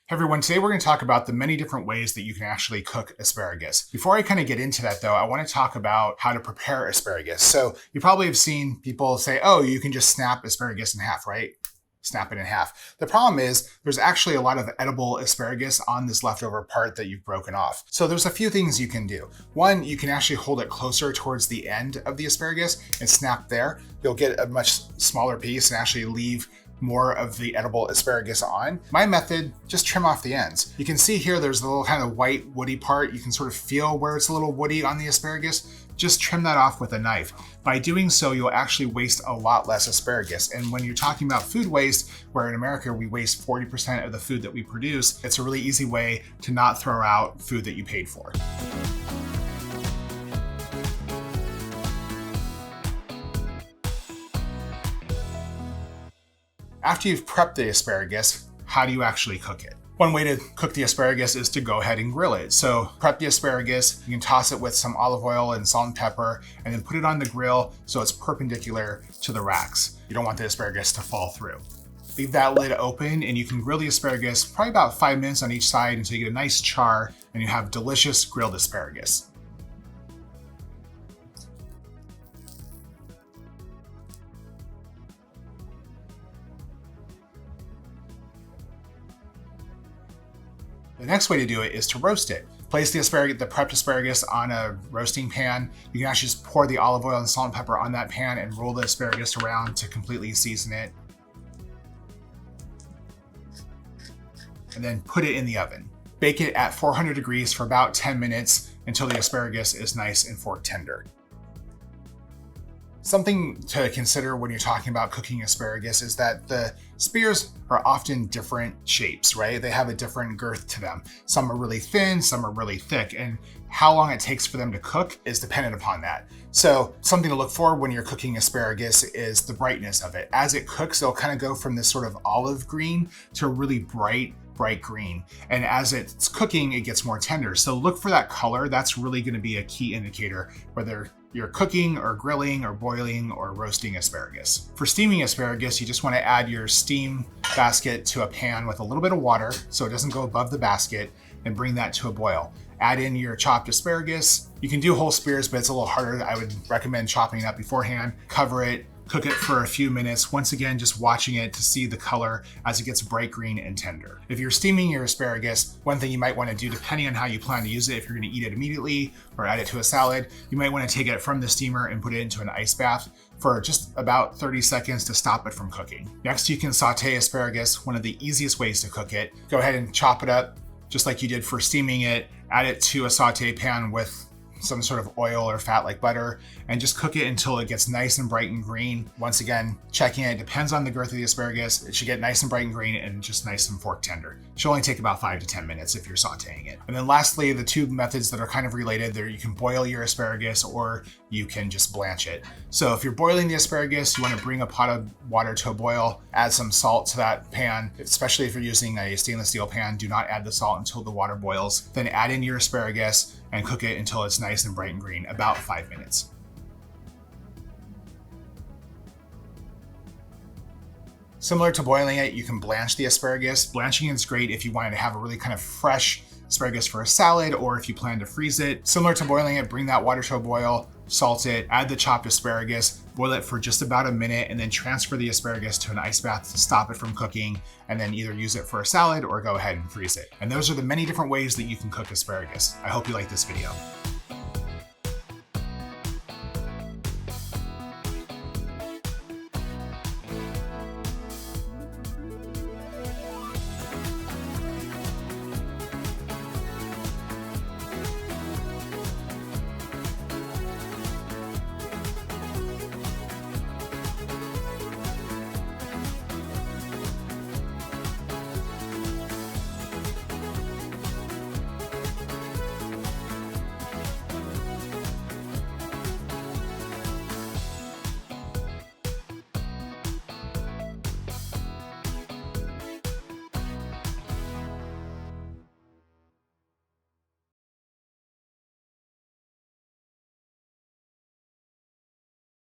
Hey everyone, today we're going to talk about the many different ways that you can actually cook asparagus. Before I kind of get into that though, I want to talk about how to prepare asparagus. So you probably have seen people say, oh, you can just snap asparagus in half, right? Snap it in half. The problem is there's actually a lot of edible asparagus on this leftover part that you've broken off. So there's a few things you can do. One, you can actually hold it closer towards the end of the asparagus and snap there. You'll get a much smaller piece and actually leave more of the edible asparagus on. My method, just trim off the ends. You can see here there's a little kind of white woody part. You can sort of feel where it's a little woody on the asparagus. Just trim that off with a knife. By doing so, you'll actually waste a lot less asparagus. And when you're talking about food waste, where in America we waste 40% of the food that we produce, it's a really easy way to not throw out food that you paid for. After you've prepped the asparagus, how do you actually cook it? One way to cook the asparagus is to go ahead and grill it. So prep the asparagus, you can toss it with some olive oil and salt and pepper, and then put it on the grill so it's perpendicular to the racks. You don't want the asparagus to fall through. Leave that lid open and you can grill the asparagus probably about 5 minutes on each side until you get a nice char and you have delicious grilled asparagus. The next way to do it is to roast it. Place the prepped asparagus on a roasting pan. You can actually just pour the olive oil and salt and pepper on that pan and roll the asparagus around to completely season it. And then put it in the oven. Bake it at 400 degrees for about 10 minutes until the asparagus is nice and fork tender. Something to consider when you're talking about cooking asparagus is that the spears are often different shapes, right? They have a different girth to them. Some are really thin, some are really thick, and how long it takes for them to cook is dependent upon that. So something to look for when you're cooking asparagus is the brightness of it. As it cooks, it'll kind of go from this sort of olive green to a really bright green. And as it's cooking, it gets more tender. So look for that color. That's really going to be a key indicator whether you're cooking or grilling or boiling or roasting asparagus. For steaming asparagus, you just want to add your steam basket to a pan with a little bit of water so it doesn't go above the basket, and bring that to a boil. Add in your chopped asparagus. You can do whole spears, but it's a little harder. I would recommend chopping it up beforehand. Cover it, cook it for a few minutes. Once again, just watching it to see the color as it gets bright green and tender. If you're steaming your asparagus, one thing you might want to do, depending on how you plan to use it, if you're going to eat it immediately or add it to a salad, you might want to take it from the steamer and put it into an ice bath for just about 30 seconds to stop it from cooking. Next, you can saute asparagus, one of the easiest ways to cook it. Go ahead and chop it up just like you did for steaming it. Add it to a saute pan with some sort of oil or fat like butter, and just cook it until it gets nice and bright and green. Once again, checking it depends on the girth of the asparagus. It should get nice and bright and green and just nice and fork tender. It should only take about 5 to 10 minutes if you're sauteing it. And then lastly, the two methods that are kind of related there, you can boil your asparagus or you can just blanch it. So if you're boiling the asparagus, you want to bring a pot of water to a boil, add some salt to that pan, especially if you're using a stainless steel pan. Do not add the salt until the water boils. Then add in your asparagus and cook it until it's nice and bright and green, about 5 minutes. Similar to boiling it, you can blanch the asparagus. Blanching is great if you wanted to have a really kind of fresh asparagus for a salad, or if you plan to freeze it. Similar to boiling it, bring that water to a boil, salt it, add the chopped asparagus, boil it for just about a minute, and then transfer the asparagus to an ice bath to stop it from cooking, and then either use it for a salad or go ahead and freeze it. And those are the many different ways that you can cook asparagus. I hope you like this video.